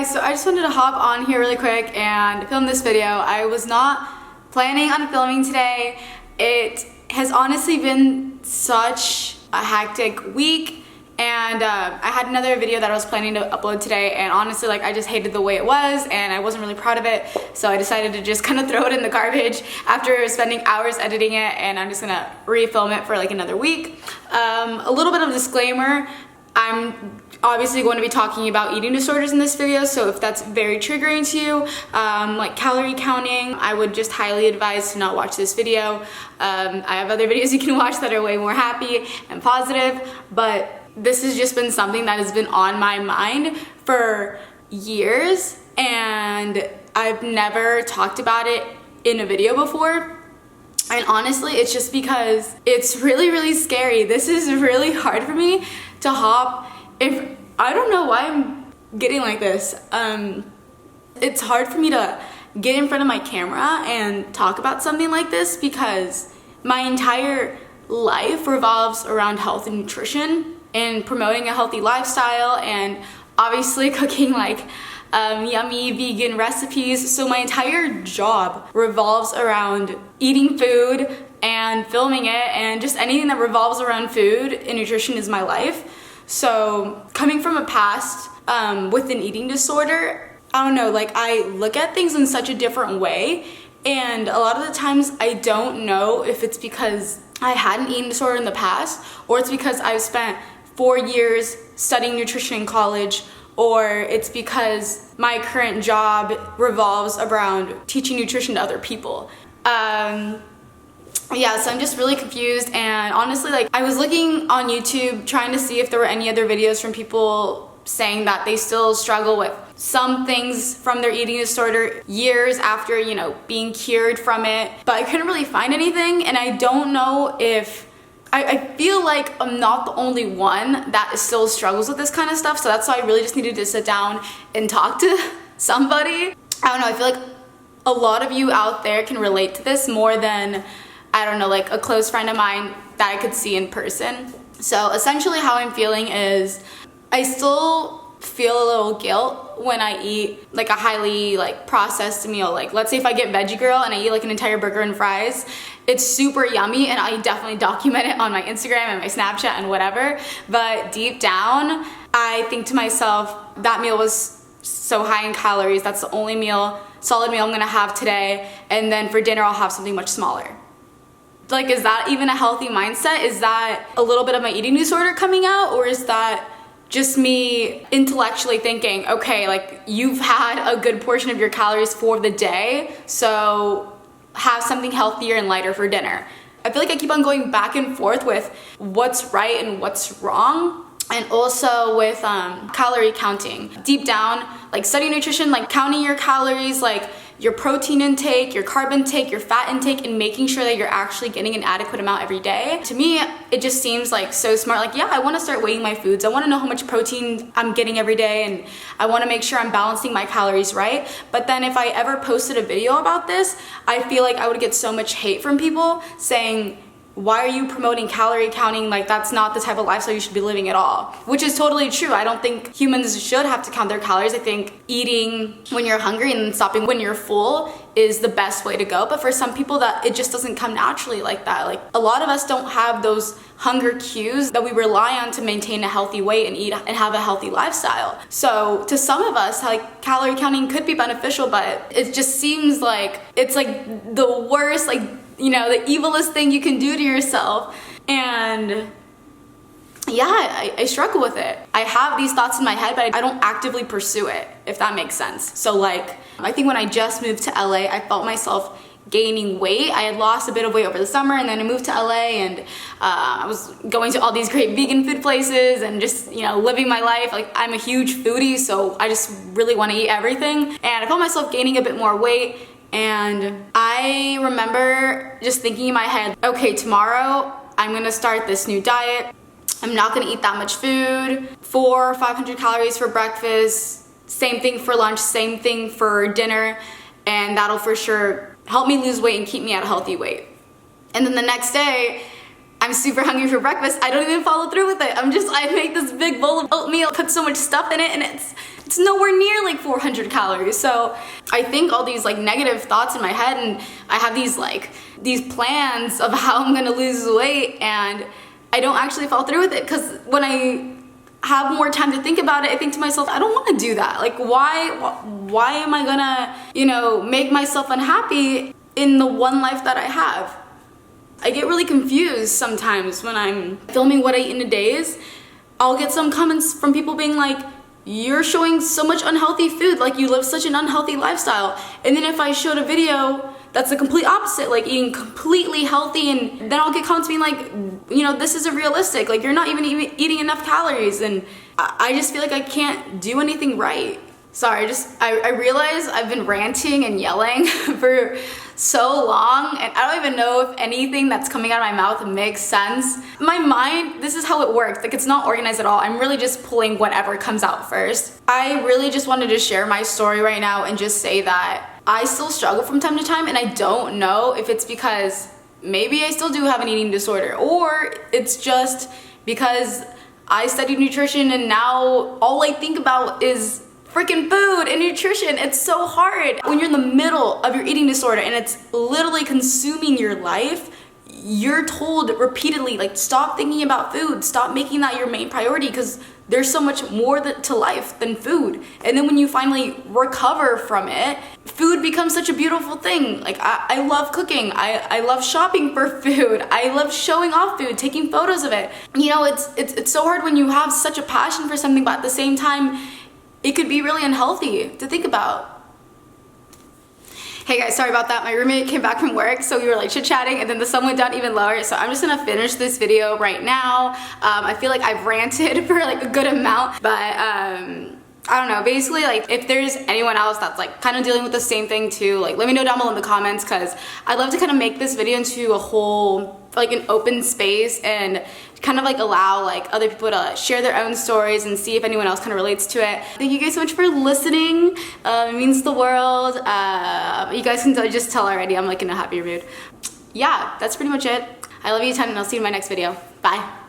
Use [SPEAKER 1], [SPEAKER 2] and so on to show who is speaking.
[SPEAKER 1] guys, so I just wanted to hop on here really quick and film this video. I was not planning on filming today. It has honestly been such a hectic week, and I had another video that I was planning to upload today, and honestly, like, I just hated the way it was and I wasn't really proud of it, so I decided to just kind of throw it in the garbage after spending hours editing it, and I'm just gonna refilm it for like another week. A little bit of a disclaimer, I'm obviously going to be talking about eating disorders in this video, so if that's very triggering to you, like calorie counting, I would just highly advise to not watch this video. I have other videos you can watch that are way more happy and positive, but this has just been something that has been on my mind for years, and I've never talked about it in a video before. And honestly, it's just because it's really scary. This is really hard for me to hop. If I don't know why I'm getting like this. It's hard for me to get in front of my camera and talk about something like this because my entire life revolves around health and nutrition and promoting a healthy lifestyle, and obviously cooking like yummy vegan recipes. So my entire job revolves around eating food and filming it, and just anything that revolves around food and nutrition is my life. So coming from a past with an eating disorder, I don't know, like, I look at things in such a different way, and a lot of the times I don't know if it's because I had an eating disorder in the past, or it's because I've spent 4 years studying nutrition in college, or it's because my current job revolves around teaching nutrition to other people. Yeah, so I'm just really confused, and honestly, like, I was looking on YouTube trying to see if there were any other videos from people saying that they still struggle with some things from their eating disorder years after, you know, being cured from it, but I couldn't really find anything, and I don't know if I feel like I'm not the only one that still struggles with this kind of stuff, so that's why I really just needed to sit down and talk to somebody. I don't know, I feel like a lot of you out there can relate to this more than, I don't know, like a close friend of mine that I could see in person. So essentially how I'm feeling is I still feel a little guilt when I eat like a highly like processed meal. Like, let's say if I get Veggie Girl and I eat like an entire burger and fries, it's super yummy, and I definitely document it on my Instagram and my Snapchat and whatever, but deep down I think to myself, that meal was so high in calories, that's the only solid meal I'm gonna have today, and then for dinner I'll have something much smaller. Like, is that even a healthy mindset? Is that a little bit of my eating disorder coming out, or is that just me intellectually thinking, okay, like, you've had a good portion of your calories for the day, so have something healthier and lighter for dinner? I feel like I keep on going back and forth with what's right and what's wrong. And also with calorie counting. Deep down, like, studying nutrition, like counting your calories, like your protein intake, your carb intake, your fat intake, and making sure that you're actually getting an adequate amount every day. To me, it just seems like so smart. Like, yeah, I want to start weighing my foods. I want to know how much protein I'm getting every day, and I want to make sure I'm balancing my calories right. But then if I ever posted a video about this, I feel like I would get so much hate from people saying, why are you promoting calorie counting? Like, that's not the type of lifestyle you should be living at all. Which is totally true. I don't think humans should have to count their calories. I think eating when you're hungry and then stopping when you're full is the best way to go. But for some people, that it just doesn't come naturally like that. Like, a lot of us don't have those hunger cues that we rely on to maintain a healthy weight and eat and have a healthy lifestyle. So to some of us, like, calorie counting could be beneficial, but it just seems like it's like the worst, like, you know, the evilest thing you can do to yourself. And yeah, I struggle with it. I have these thoughts in my head, but I don't actively pursue it, if that makes sense. So, like, I think when I just moved to LA, I felt myself gaining weight. I had lost a bit of weight over the summer, and then I moved to LA, and I was going to all these great vegan food places and just, you know, living my life. Like, I'm a huge foodie, so I just really want to eat everything. And I felt myself gaining a bit more weight. And I remember just thinking in my head, okay, tomorrow I'm gonna start this new diet. I'm not gonna eat that much food, 400 or 500 calories for breakfast, same thing for lunch, same thing for dinner, and that'll for sure help me lose weight and keep me at a healthy weight. And then the next day, I'm super hungry for breakfast, I don't even follow through with it. I make this big bowl of oatmeal, put so much stuff in it, and it's nowhere near like 400 calories. So I think all these like negative thoughts in my head, and I have these plans of how I'm gonna lose weight, and I don't actually follow through with it, because when I have more time to think about it, I think to myself, I don't want to do that. Like, why am I gonna, you know, make myself unhappy in the one life that I have? I get really confused sometimes when I'm filming what I eat in a days. I'll get some comments from people being like, you're showing so much unhealthy food, like you live such an unhealthy lifestyle. And then if I showed a video that's the complete opposite, like eating completely healthy, and then I'll get comments being like, you know, this isn't realistic, like you're not even eating enough calories, and I just feel like I can't do anything right. Sorry, I realize I've been ranting and yelling for so long, and I don't even know if anything that's coming out of my mouth makes sense. My mind, this is how it works. Like, it's not organized at all. I'm really just pulling whatever comes out first. I really just wanted to share my story right now and just say that I still struggle from time to time, and I don't know if it's because maybe I still do have an eating disorder, or it's just because I studied nutrition and now all I think about is freaking food and nutrition. It's so hard when you're in the middle of your eating disorder and it's literally consuming your life. You're told repeatedly, like, stop thinking about food, stop making that your main priority, because there's so much more to life than food. And then when you finally recover from it, food becomes such a beautiful thing. Like, I love cooking, I love shopping for food, I love showing off food, taking photos of it. You know, it's so hard when you have such a passion for something, but at the same time, it could be really unhealthy to think about. Hey guys, sorry about that. My roommate came back from work, so we were like chit-chatting, and then the sun went down even lower, so I'm just gonna finish this video right now. I feel like I've ranted for like a good amount, but I don't know, basically, like, if there's anyone else that's like kind of dealing with the same thing too, like, let me know down below in the comments, because I'd love to kind of make this video into a whole, like, an open space and kind of like allow like other people to share their own stories and see if anyone else kind of relates to it. Thank you guys so much for listening. It means the world. You guys can just tell already I'm like in a happier mood. Yeah, that's pretty much it. I love you a ton, and I'll see you in my next video. Bye.